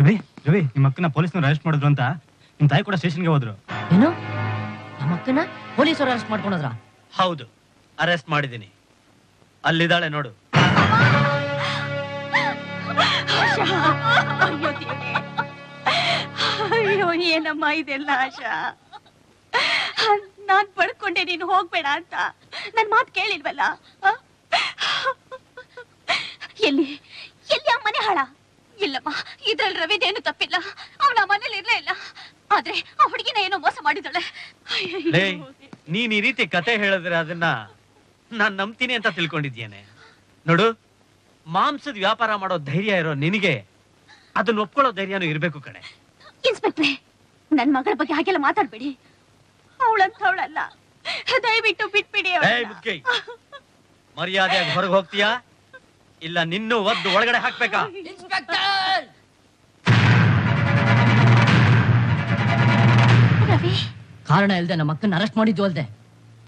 ರವಿ ರವಿ, ನಿಮ್ಮ ಅಕ್ಕನ ಪೊಲೀಸ್ನವ್ರು ಅರೆಸ್ಟ್ ಮಾಡಿದ್ರು ಅಂತ ನಿಮ್ ತಾಯಿ ಕೂಡ ಸ್ಟೇಷನ್ಗೆ ಹೋದ್ರು. ಏನು, ನಮ್ಮ ಅಕ್ಕನ ಪೊಲೀಸರು ಅರೆಸ್ಟ್ ಮಾಡ್ಕೊಂಡ್ರ? ಹೌದು, ಅರೆಸ್ಟ್ ಮಾಡಿದ್ದೀನಿ. ಅಲ್ಲಿದ್ದಾಳೆ ನೋಡು. ಅಯ್ಯೋ ಏನಮ್ಮ ಇದೆಲ್ಲ ಆಶಾ. ನಾನ್ ಪಡ್ಕೊಂಡೆ ನೀನು ಹೋಗ್ಬೇಡ ಅಂತ. ನನ್ ಮಾತು ಕೇಳಿಲ್ವಲ್ಲ. ಎಲ್ಲಿ ಎಲ್ಲಿ ಆ ಮನೆ ಹಾಳ? ಇಲ್ಲಮ್ಮ, ಇದ್ರಲ್ಲಿ ರವಿದೇನು ತಪ್ಪಿಲ್ಲ. ಅವನ ಮನೇಲಿ ಇರ್ಲೇ ಇಲ್ಲ. ಆದ್ರೆ ಆ ಹುಡುಗಿನ ಏನೋ ಮೋಸ ಮಾಡಿದಳೆ. ನೀನ್ ಈ ರೀತಿ ಕತೆ ಹೇಳಿದ್ರೆ ಅದನ್ನ ನಾನ್ ನಂಬ್ತೀನಿ ಅಂತ ತಿಳ್ಕೊಂಡಿದ್ಯೇನೆ. ನೋಡು, ಮಾಂಸದ ವ್ಯಾಪಾರ ಮಾಡೋ ಧೈರ್ಯ ಇರೋ ನಿನಗೆ ಅದನ್ನ ಒಪ್ಕೊಳ್ಳೋ ಧೈರ್ಯನೂ ಇರ್ಬೇಕು ಕಣೆ. ಇನ್ಸ್ಪೆಕ್ಟ್ರೆ, ನನ್ ಮಗಳ ಬಗ್ಗೆ ಹಾಗೆಲ್ಲ ಮಾತಾಡ್ಬೇಡಿ. ಅವಳಂತವಳಲ್ಲ, ದಯವಿಟ್ಟು ಬಿಟ್ಬಿಡಿ. ಮರ್ಯಾದೆಯಾಗಿ ಹೊರಗೆ ಹೋಗ್ತೀಯಾ ಇಲ್ಲ ನಿನ್ನೂ ಒದ್ದು ಒಳಗಡೆ ಹಾಕ್ಬೇಕಾ? ಕಾರಣ ಇಲ್ದೆ ನಮ್ಮ ಅಕ್ಕನ ಅರೆಸ್ಟ್ ಮಾಡಿದ್ದು ಅಲ್ದೆ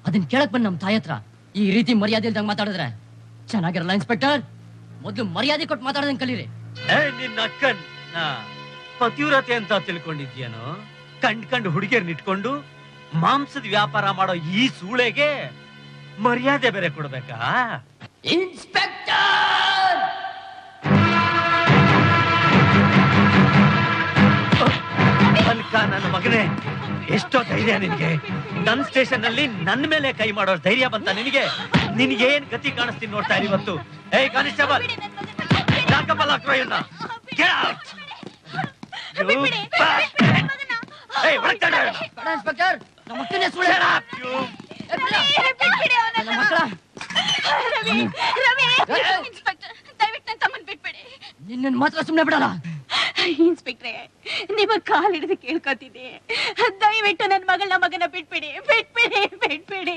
ಅದನ್ನ ಕೇಳಕ್ ಬಂದ್ ನಮ್ ತಾಯಿ ಹತ್ರ ಈ ರೀತಿ ಮರ್ಯಾದೆ ಇಲ್ದಂಗ್ ಮಾತಾಡಿದ್ರೆ ಚೆನ್ನಾಗಿರಲ್ಲ. ಇನ್ಸ್ಪೆಕ್ಟರ್, ಮೊದ್ಲು ಮರ್ಯಾದೆ ಕೊಟ್ಟು ಮಾತಾಡೋದನ್ನ ಕಲೀರಿ. ನಿನ್ನ ಅಕ್ಕನ್ ಪತಿವ್ರತೆ ಅಂತ ತಿಳ್ಕೊಂಡಿದ್ಯೇನೋ? ಕಂಡು ಹುಡುಗಿಯರ್ನ ಇಟ್ಕೊಂಡು ಮಾಂಸದ ವ್ಯಾಪಾರ ಮಾಡೋ ಈ ಸೂಳೆಗೆ ಮರ್ಯಾದೆ ಬೇರೆ ಕೊಡ್ಬೇಕಾ? ಇನ್ಸ್ಪೆಕ್ಟರ್, ನನ್ನ ಮಗನೇ, ಎಷ್ಟೋ ಧೈರ್ಯ ನಿನ್ಗೆ! ನನ್ ಸ್ಟೇಷನ್ ನಲ್ಲಿ ನನ್ನ ಮೇಲೆ ಕೈ ಮಾಡೋ ಧೈರ್ಯ ಬಂತ ನಿನಗೆ? ನಿನ್ಗೇನ್ ಗತಿ ಕಾಣಿಸ್ತೀನಿ ನೋಡ್ತಾ ಇವತ್ತು. ಏಯ್ ಕಾನಿಸ್ಟೇಬಲ್, ನಿನ್ನ ಮಾತ್ರ ಸುಮ್ಮನೆ ಬಿಡಲ್ಲ. ಇನ್ಸ್ಪೆಕ್ಟ್ರೆ, ನಿಮ್ಮ ಕಾಲ್ ಹಿಡಿದು ಕೇಳ್ಕೊತಿದ್ದೆ, ದಯವಿಟ್ಟು ನನ್ನ ಮಗನ ಬಿಟ್ಬಿಡಿ, ಬಿಟ್ಬಿಡಿ, ಬಿಟ್ಬಿಡಿ.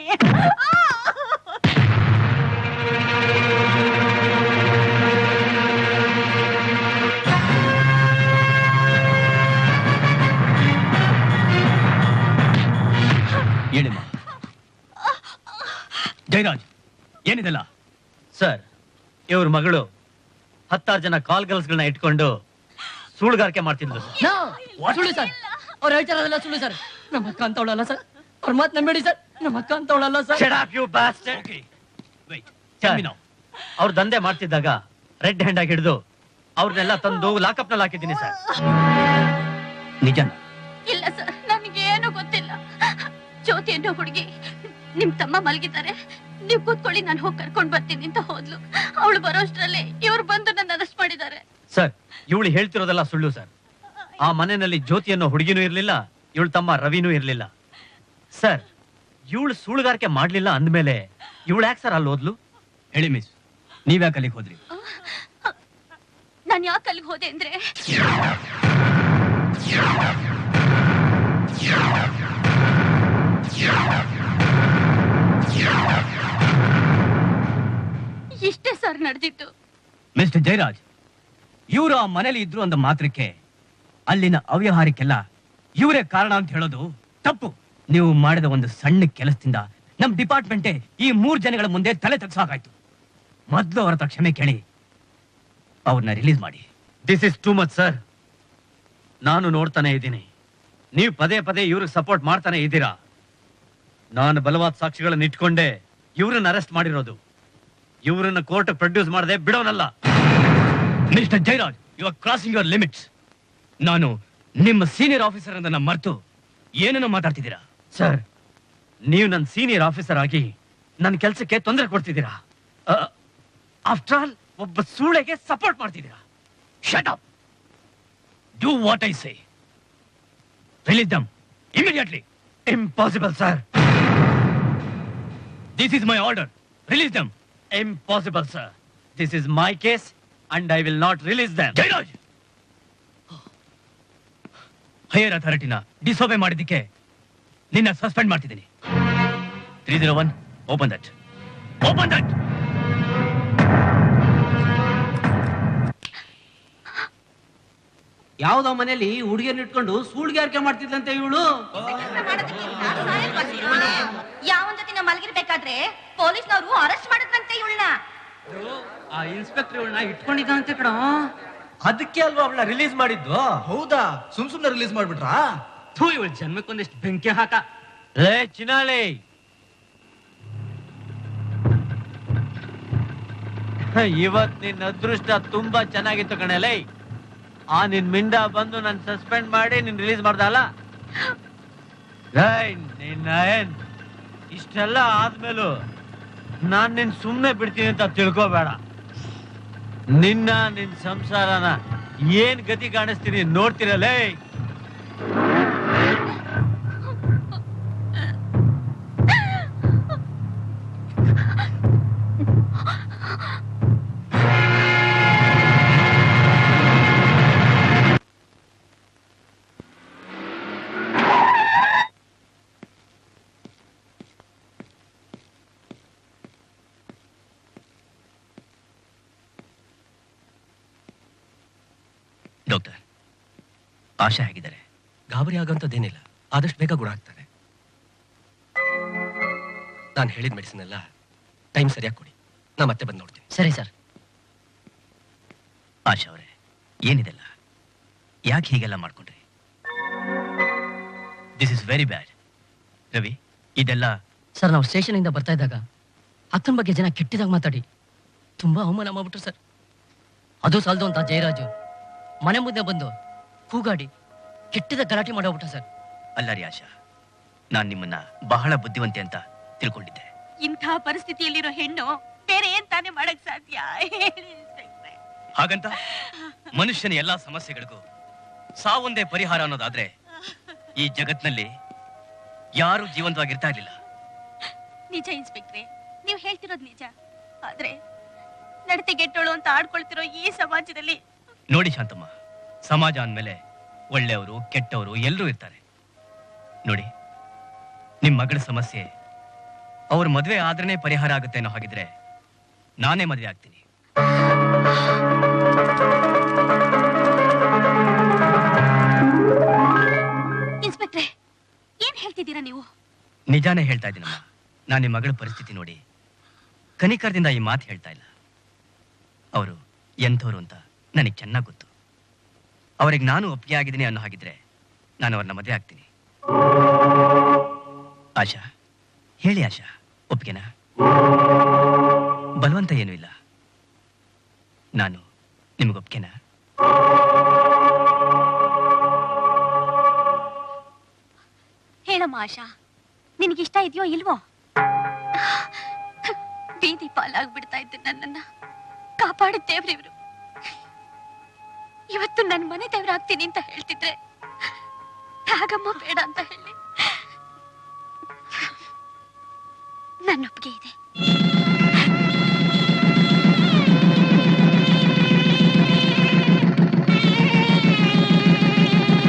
ಹೇಳಿಮ್ಮ. ಜಯರಾಜ್, ಏನಿದೆಲ್ಲ? ಸರ್, ಇವ್ರ ಮಗಳು 10 ಜನ ಕಾಲ್ ಗರ್ಲ್ಸ್ಗಳನ್ನ ಇಟ್ಕೊಂಡು ಸುಳ್ಳುಗಾರಿಕೆ ಮಾಡ್ತಿದ್ರು. ಸುಳ್ಳು ಸರ್, ಅವ್ರು ಹೇಳ್ತಾರಲ್ಲ ಸುಳ್ಳು ಸರ್. ನಮ್ಮ ಅಕ್ಕ ಅಂತವಳಲ್ಲ ಸರ್, ಅವ್ರ ಮಾತು ನಂಬೇಡಿ ಸರ್. ನಮ್ಮ ಅಕ್ಕ ಅಂತವಳಲ್ಲ ಸರ್. ಅವ್ರ ದಂಧೆ ಮಾಡ್ತಿದ್ದಾಗ ರೆಡ್ ಹ್ಯಾಂಡ್ ಆಗಿ ಹಿಡಿದು ಅವ್ರನ್ನೆಲ್ಲ ತಂದು ಲಾಕಪ್ ನಲ್ಲಿ ಹಾಕಿದ್ದೀನಿ ಸರ್. ನಿಜ? ಇಲ್ಲ ಸರ್, ನನಗೇನು ಗೊತ್ತಿಲ್ಲ. ಜ್ಯೋತಿ ಅನ್ನೋ ಹುಡುಗಿ ನಿಮ್ ತಮ್ಮ ಮಲಗಿದ್ದಾರೆ, ನೀವ್ ಕೂತ್ಕೊಳ್ಳಿ, ನಾನು ಹೋಗಿ ಕರ್ಕೊಂಡ್ ಬರ್ತೀನಿ ಅಂತ ಹೋದ್ಲು. ಅವಳು ಬರೋಷ್ಟ್ರಲ್ಲಿ ಇವ್ರು ಬಂದು ನನ್ನ ಅರೆಸ್ಟ್ ಮಾಡಿದ್ದಾರೆ. ಸರ್, ಇವಳು ಹೇಳ್ತಿರೋದೆಲ್ಲ ಸುಳ್ಳು ಸರ್. ಆ ಮನೆಯಲ್ಲಿ ಜ್ಯೋತಿ ಅನ್ನೋ ಹುಡುಗಿನೂ ಇರ್ಲಿಲ್ಲ, ಇವಳು ತಮ್ಮ ರವಿನೂ ಇರ್ಲಿಲ್ಲ ಸರ್. ಇವಳು ಸುಳ್ಳುಗಾರಿಕೆ ಮಾಡ್ಲಿಲ್ಲ ಅಂದ್ಮೇಲೆ ಇವಳು ಯಾಕೆ ಸರ್ ಅಲ್ಲಿ ಹೋದ್ಲು? ಹೇಳಿ ಮಿಸ್, ನೀವ್ಯಾಕೆ ಅಲ್ಲಿಗೆ ಹೋದ್ರಿ? ನಾನು ಯಾಕೆ ಅಲ್ಲಿಗೆ ಹೋದೆ ಅಂದ್ರೆ, ಇಷ್ಟೇ ಸರ್ ನಡೆದಿತ್ತು. ಮಿಸ್ಟರ್ ಜಯರಾಜ್, ಇವರು ಆ ಮನೇಲಿ ಇದ್ರು ಅಂದ ಮಾತ್ರಕ್ಕೆ ಅಲ್ಲಿನ ಅವ್ಯವಹಾರಕ್ಕೆಲ್ಲ ಇವರೇ ಕಾರಣ ಅಂತ ಹೇಳೋದು ತಪ್ಪು. ನೀವು ಮಾಡಿದ ಒಂದು ಸಣ್ಣ ಕೆಲಸದಿಂದ ನಮ್ ಡಿಪಾರ್ಟ್ಮೆಂಟೇ ಈ 3 ಜನಗಳ ಮುಂದೆ ತಲೆ ತಗ್ಸಾಕಾಯ್ತು. ಮೊದ್ಲು ಅವರ ಹತ್ರ ಕ್ಷಮೆ ಕೇಳಿ ಅವ್ರನ್ನ ರಿಲೀಸ್ ಮಾಡಿ. This is too much sir. ನಾನು ನೋಡ್ತಾನೆ ಇದ್ದೀನಿ, ನೀವು ಪದೇ ಪದೇ ಇವ್ರಿಗೆ ಸಪೋರ್ಟ್ ಮಾಡ್ತಾನೆ ಇದ್ದೀರಾ. ನಾನು ಬಲವಾದ ಸಾಕ್ಷಿಗಳನ್ನ ಇಟ್ಕೊಂಡೆ ಇವ್ರನ್ನ ಅರೆಸ್ಟ್ ಮಾಡಿರೋದು. ಇವ್ರನ್ನ ಕೋರ್ಟ್ ಪ್ರೊಡ್ಯೂಸ್ ಮಾಡದೆ ಬಿಡೋನಲ್ಲ. Mister Jayaraj, you are crossing your limits. ನಾನು ನಿಮ್ಮ ಸೀನಿಯರ್ ಆಫೀಸರ್ ಅಂತ ಮರೆತು ಏನನ್ನು ಮಾತಾಡ್ತಿದ್ದೀರಾ? ಸರ್, ನೀವು ನನ್ನ ಸೀನಿಯರ್ ಆಫೀಸರ್ ಆಗಿ ನನ್ನ ಕೆಲಸಕ್ಕೆ ತೊಂದರೆ ಕೊಡ್ತಿದ್ದೀರಾ. ಆಫ್ಟರ್ ಆಲ್ ಒಬ್ಬ ಸೂಳೆಗೆ ಸಪೋರ್ಟ್ ಮಾಡ್ತಿದ್ದೀರಾ. Shut up. Do what I say. Release dum immediately. Impossible sir. This is my order. Release dum. Impossible, sir. This is my case and I will not release them. Jayaraj, higher ಅಥಾರಿಟಿನ disobey ಮಾಡಿದ್ದಕ್ಕೆ ನಿನ್ನ suspend ಮಾಡ್ತಿದ್ದೀನಿ. 301, open that. Open that. ಯಾವ್ದೋ ಮನೇಲಿ ಹುಡುಗಿಯನ್ನ ಇಟ್ಕೊಂಡು ಸೂಳ್ಗಾರಿಕೆ ಮಾಡ್ತಿದ್ಲಂತೆ ಇವಳು. ಯಾವನ್ ಜೊತೆ ಮಲಗಿರ್ಬೇಕಾದ್ರೆ ಪೊಲೀಸ್ನವರು ಅರೆಸ್ಟ್ ಮಾಡಿದ್ರಂತೆ ಇವಳನ್ನ. ಆ ಇನ್ಸ್ಪೆಕ್ಟರ್ ಇವಳನ್ನ ಇಟ್ಕೊಂಡಿದ್ದಂತೆ ಕಣ. ಅದಕ್ಕೆ ಅಲ್ವಾ ಅವಳ ರಿಲೀಸ್ ಮಾಡಿದ್ದು. ಹೌದಾ? ಸುಮ್ನೆ ರಿಲೀಸ್ ಮಾಡ್ಬಿಟ್ರಾ? ಥೂ, ಇವಳ ಜನ್ಮಕ್ಕೊಂದಿಷ್ಟು ಬೆಂಕಿ ಹಾಕ. ಲೇ ಚಿನಾಲಿ, ಇವತ್ ನಿನ್ ಅದೃಷ್ಟ ತುಂಬಾ ಚೆನ್ನಾಗಿತ್ತು ಕಣಲೇ. ಆ ನಿನ್ ಮಿಂಡ ಬಂದು ನನ್ ಸಸ್ಪೆಂಡ್ ಮಾಡಿ ನಿನ್ ರಿಲೀಸ್ ಮಾಡ್ದಲ್ಲ. ಏನ್ ಇಷ್ಟೆಲ್ಲ ಆದ್ಮೇಲೂ ನಾನ್ ನಿನ್ ಸುಮ್ನೆ ಬಿಡ್ತೀನಿ ಅಂತ ತಿಳ್ಕೋಬೇಡ. ನಿನ್ನ ನಿನ್ ಸಂಸಾರನ ಏನ್ ಗತಿ ಕಾಣಿಸ್ತೀನಿ ನೋಡ್ತಿರಲೇ. ಡಾಕ್ಟರ್, ಆಶಾ ಹೇಗಿದ್ದಾರೆ? ಗಾಬರಿ ಆಗೋಂಥದ್ದೇನಿಲ್ಲ, ಆದಷ್ಟು ಬೇಗ ಗುಣ ಆಗ್ತಾರೆ. ನಾನು ಹೇಳಿದ ಮೆಡಿಸಿನ್ ಎಲ್ಲ ಟೈಮ್ ಸರಿಯಾಗಿ ಕೊಡಿ, ನಾ ಮತ್ತೆ ಬಂದು ನೋಡ್ತೀನಿ. ಸರಿ ಸರ್. ಆಶಾ ಅವರೇ, ಏನಿದೆಲ್ಲ? ಯಾಕೆ ಹೀಗೆಲ್ಲ ಮಾಡ್ಕೊಂಡ್ರಿ? This is very bad. Ravi, ಇದೆಲ್ಲ ಸರ್, ನಾವು ಸ್ಟೇಷನ್ ಇಂದ ಬರ್ತಾ ಇದ್ದಾಗ ಅಕ್ಕನ ಬಗ್ಗೆ ಜನ ಕೆಟ್ಟದಾಗ ಮಾತಾಡಿ ತುಂಬಾ ಅವಮಾನ ಮಾಡ್ಬಿಟ್ರು ಸರ್. ಅದು ಸಾಲದು ಅಂತ ಜಯರಾಜು ಮನೆ ಮುಂದೆ ಬಂದು ಕೂಗಾಡಿ ಕೆಟ್ಟದ ಗಲಾಟೆ ಮಾಡೋಗ್ಬಿಟ್ಟ ಸರ್. ಅಲ್ಲ ರೀ ಆಶಾ, ನಾನ್ ನಿಮ್ಮನ್ನ ಬಹಳ ಬುದ್ಧಿವಂತೆ ಅಂತ ತಿಳ್ಕೊಂಡಿದ್ದೆ. ಇಂಥ ಪರಿಸ್ಥಿತಿಯಲ್ಲಿರೋ ಹೆಣ್ಣು ಬೇರೆ ಏನ್ ತಾನೇ ಮಾಡಕ್ ಸಾಧ್ಯ? ಹೇಳಿ ಇನ್ಸ್ಪೆಕ್ಟ್ರೆ. ಹಾಗಂತ ಮನುಷ್ಯನ ಎಲ್ಲಾ ಸಮಸ್ಯೆಗಳಿಗೂ ಸಾವೊಂದೇ ಪರಿಹಾರ ಅನ್ನೋದಾದ್ರೆ ಈ ಜಗತ್ನಲ್ಲಿ ಯಾರು ಜೀವಂತವಾಗಿರ್ತಾ ಇರ್ಲಿಲ್ಲ. ನಿಜ ಇನ್ಸ್ಪೆಕ್ಟ್ರೆ, ನೀವು ಹೇಳ್ತಿರೋದು ನಿಜ. ಆದ್ರೆ ನಡತೆಗೆಟ್ಟೋಳು ಅಂತ ಆಡ್ಕೊಳ್ತಿರೋ ಈ ಸಮಾಜದಲ್ಲಿ ನೋಡಿ ಶಾಂತಮ್ಮ, ಸಮಾಜ ಅಂದ್ಮೇಲೆ ಒಳ್ಳೆಯವರು ಕೆಟ್ಟವರು ಎಲ್ಲರೂ ಇರ್ತಾರೆ. ನೋಡಿ, ನಿಮ್ ಮಗಳ ಸಮಸ್ಯೆ ಅವ್ರ ಮದ್ವೆ ಆದ್ರೇನೆ ಪರಿಹಾರ ಆಗುತ್ತೆ ಅನ್ನೋ ಹಾಗಿದ್ರೆ ನಾನೇ ಮದ್ವೆ ಆಗ್ತೀನಿ. ಇನ್ಸ್ಪೆಕ್ಟ್ರೆ, ಏನ್ ಹೇಳ್ತಿದ್ದೀರಾ ನೀವು? ನಿಜಾನೇ ಹೇಳ್ತಾ ಇದ್ದೀನಮ್ಮ. ನಾನು ನಿಮ್ಮ ಮಗಳ ಪರಿಸ್ಥಿತಿ ನೋಡಿ ಕನಿಕರದಿಂದ ಈ ಮಾತು ಹೇಳ್ತಾ ಇಲ್ಲ. ಅವರು ಎಂಥವ್ರು ಅಂತ ನನಗೆ ಚೆನ್ನಾಗಿ ಗೊತ್ತು. ಅವ್ರಿಗೆ ನಾನು ಒಪ್ಪಿಗೆ ಆಗಿದ್ದೀನಿ ಅನ್ನೋ ಹಾಗಿದ್ರೆ ನಾನು ಅವ್ರನ್ನ ಮದುವೆ ಆಗ್ತೀನಿ. ಆಶಾ, ಹೇಳಿ ಆಶಾ, ಒಪ್ಪಿಗೆನಾ? ಬಲವಂತ ಏನೂ ಇಲ್ಲ. ನಾನು ನಿಮಗೊಪ್ಪಿಗೆನಾ? ಹೇಳಮ್ಮ ಆಶಾ, ನಿನಗಿಷ್ಟ ಇದೆಯೋ ಇಲ್ವೋ? ಬೀದಿ ಪಾಲಾಗ್ಬಿಡ್ತಾ ಇದ್ದೆ ನನ್ನನ್ನ ಕಾಪಾಡಿದ ದೇವ್ರಿವ್ರು. ಇವತ್ತು ನನ್ನ ಮನೆ ದೇವ್ರಾಗ್ತೀನಿ ಅಂತ ಹೇಳ್ತಿದ್ರೆ ತ್ಯಾಗಮ್ಮ ಬೇಡ ಅಂತ ಹೇಳಿ. ನನ್ನೊಪ್ಪಿಗೆ ಇದೆ.